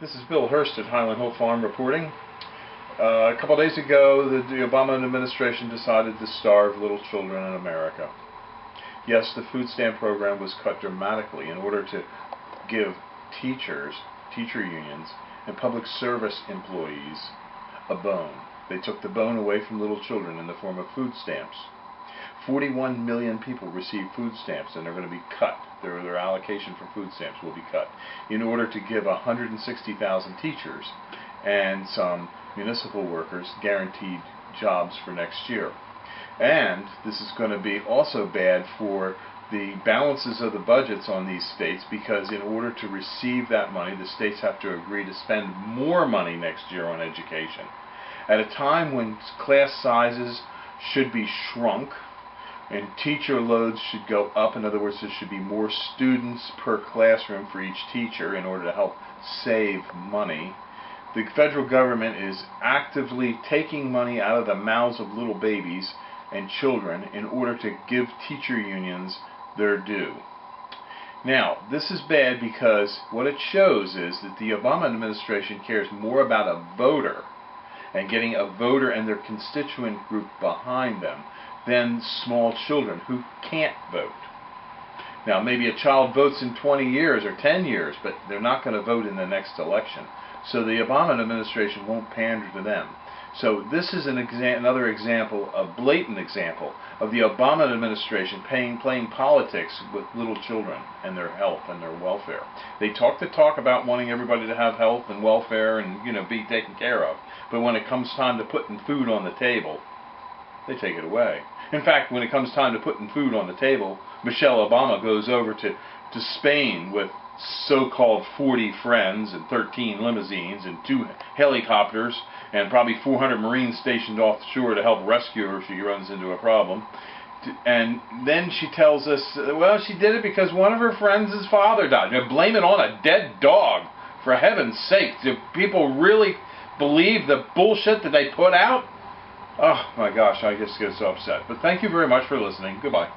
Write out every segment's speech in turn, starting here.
This is Bill Hurst at Highland Hill Farm reporting. A couple days ago, the Obama administration decided to starve little children in America. Yes, the food stamp program was cut dramatically in order to give teachers, teacher unions, and public service employees a bone. They took the bone away from little children in the form of food stamps. 41 million people receive food stamps, and they're going to be cut. Their allocation for food stamps will be cut in order to give 160,000 teachers and some municipal workers guaranteed jobs for next year. And this is going to be also bad for the balances of the budgets on these states, because in order to receive that money, the states have to agree to spend more money next year on education. At a time when class sizes should be shrunk and teacher loads should go up, in other words, there should be more students per classroom for each teacher in order to help save money, the federal government is actively taking money out of the mouths of little babies and children in order to give teacher unions their due. Now, this is bad because what it shows is that the Obama administration cares more about a voter and getting a voter and their constituent group behind them than small children who can't vote. Now, maybe a child votes in 20 years or 10 years, but they're not going to vote in the next election. So the Obama administration won't pander to them. So this is another example, a blatant example, of the Obama administration playing politics with little children and their health and their welfare. They talk the talk about wanting everybody to have health and welfare and, be taken care of. But when it comes time to putting food on the table, they take it away. In fact, when it comes time to putting food on the table, Michelle Obama goes over to Spain with so-called 40 friends and 13 limousines and 2 helicopters and probably 400 Marines stationed off the shore to help rescue her if she runs into a problem. And then she tells us, well, she did it because one of her friends' father died. Blame it on a dead dog, for heaven's sake. Do people really believe the bullshit that they put out? Oh my gosh, I just get so upset. But thank you very much for listening. Goodbye.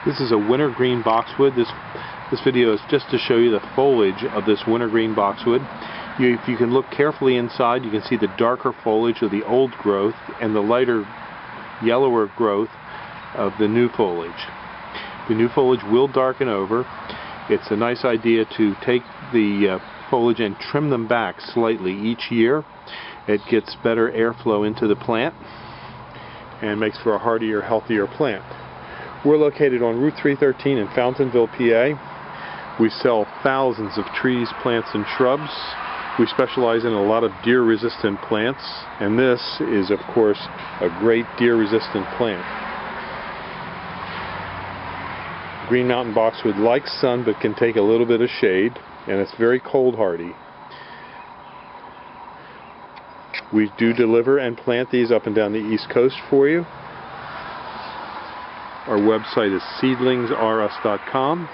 This is a wintergreen boxwood. This video is just to show you the foliage of this wintergreen boxwood. If you can look carefully inside, you can see the darker foliage of the old growth and the lighter yellower growth of the new foliage. The new foliage will darken over. It's a nice idea to take the foliage and trim them back slightly each year. It gets better airflow into the plant and makes for a hardier, healthier plant. We're located on Route 313 in Fountainville, PA. We sell thousands of trees, plants, and shrubs. We specialize in a lot of deer-resistant plants, and this is, of course, a great deer-resistant plant. Green Mountain Boxwood likes sun but can take a little bit of shade, and it's very cold hardy. We do deliver and plant these up and down the East Coast for you. Our website is seedlingsrus.com.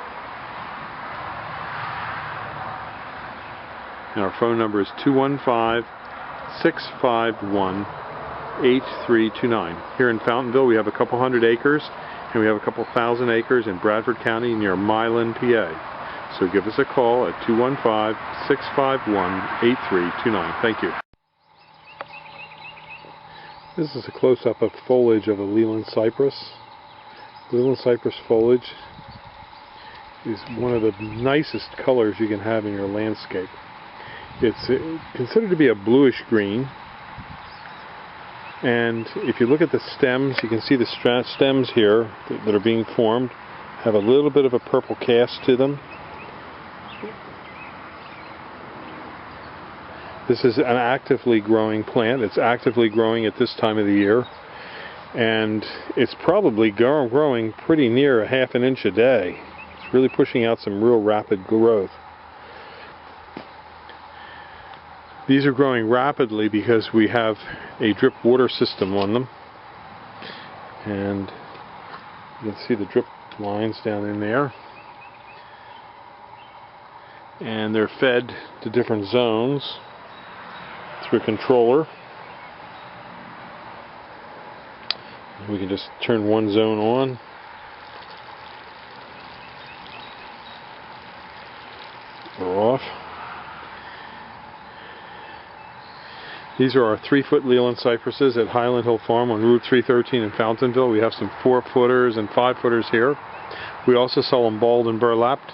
And our phone number is 215-651-8329. Here in Fountainville, we have a couple hundred acres, and we have a couple thousand acres in Bradford County near Milan, PA. So give us a call at 215-651-8329. Thank you. This is a close-up of foliage of a Leland cypress. Leland cypress foliage is one of the nicest colors you can have in your landscape. It's considered to be a bluish green, and if you look at the stems, you can see the stems here that are being formed have a little bit of a purple cast to them. This is an actively growing plant. It's actively growing at this time of the year, and it's probably growing pretty near ½ an inch a day. It's really pushing out some real rapid growth. These are growing rapidly because we have a drip water system on them, and you can see the drip lines down in there, and they're fed to different zones through a controller. We can just turn one zone on These are our 3-foot Leland cypresses at Highland Hill Farm on Route 313 in Fountainville. We have some 4-footers and 5-footers here. We also sell them balled and burlapped.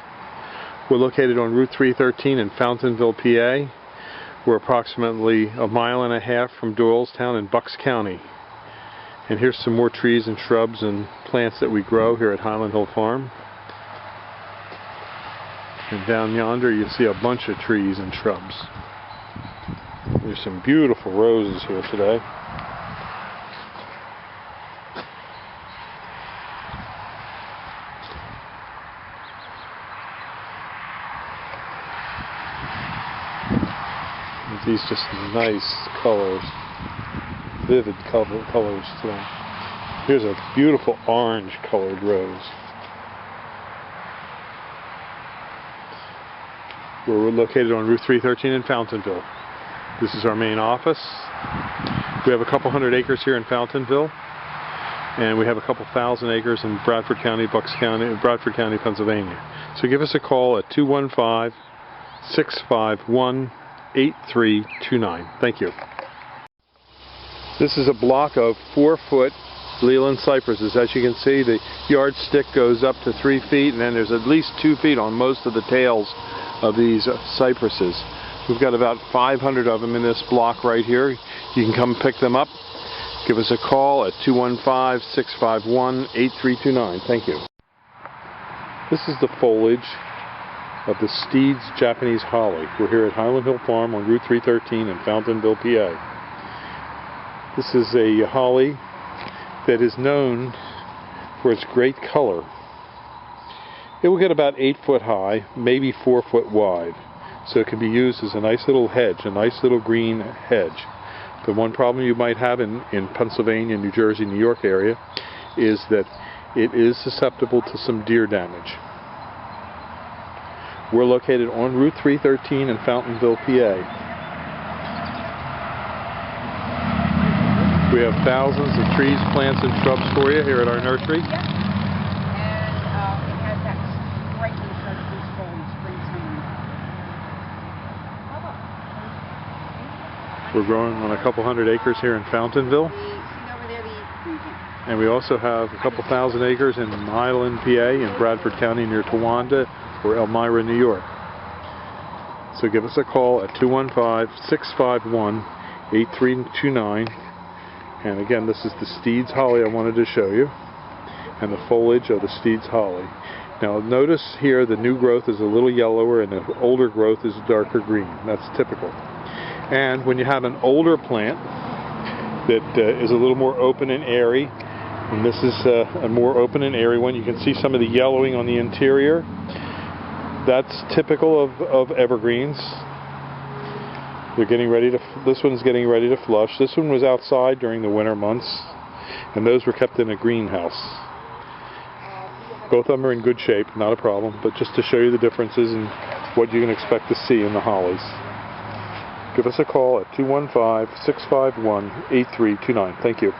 We're located on Route 313 in Fountainville, PA. We're approximately 1.5 miles from Doylestown in Bucks County. And here's some more trees and shrubs and plants that we grow here at Highland Hill Farm. And down yonder you see a bunch of trees and shrubs. There's some beautiful roses here today. These just nice colors, vivid colors today. Here's a beautiful orange colored rose. We're located on Route 313 in Fountainville. This is our main office. We have a couple hundred acres here in Fountainville, and we have a couple thousand acres in Bradford County, Bradford County, Pennsylvania. So give us a call at 215-651-8329. Thank you. This is a block of 4-foot Leland cypresses. As you can see, the yardstick goes up to 3 feet, and then there's at least 2 feet on most of the tails of these cypresses. We've got about 500 of them in this block right here. You can come pick them up. Give us a call at 215-651-8329. Thank you. This is the foliage of the Steed's Japanese holly. We're here at Highland Hill Farm on Route 313 in Fountainville, PA. This is a holly that is known for its great color. It will get about 8 foot high, maybe 4 foot wide. So it can be used as a nice little hedge, a nice little green hedge. The one problem you might have in Pennsylvania, New Jersey, New York area is that it is susceptible to some deer damage. We're located on Route 313 in Fountainville, PA. We have thousands of trees, plants, and shrubs for you here at our nursery. Yep. And it has that striking chartreuse foliage, spring-summer. We're growing on a couple hundred acres here in Fountainville. And we also have a couple thousand acres in Milan, PA, in Bradford County near Towanda, or Elmira, New York. So give us a call at 215-651-8329. And again, this is the Steed's holly I wanted to show you, and the foliage of the Steed's holly. Now notice here the new growth is a little yellower and the older growth is darker green. That's typical. And when you have an older plant that is a little more open and airy, and this is a more open and airy one, you can see some of the yellowing on the interior. That's typical of evergreens. They're getting ready to. This one's getting ready to flush. This one was outside during the winter months, and those were kept in a greenhouse. Both of them are in good shape, not a problem, but just to show you the differences and what you can expect to see in the hollies. Give us a call at 215-651-8329. Thank you.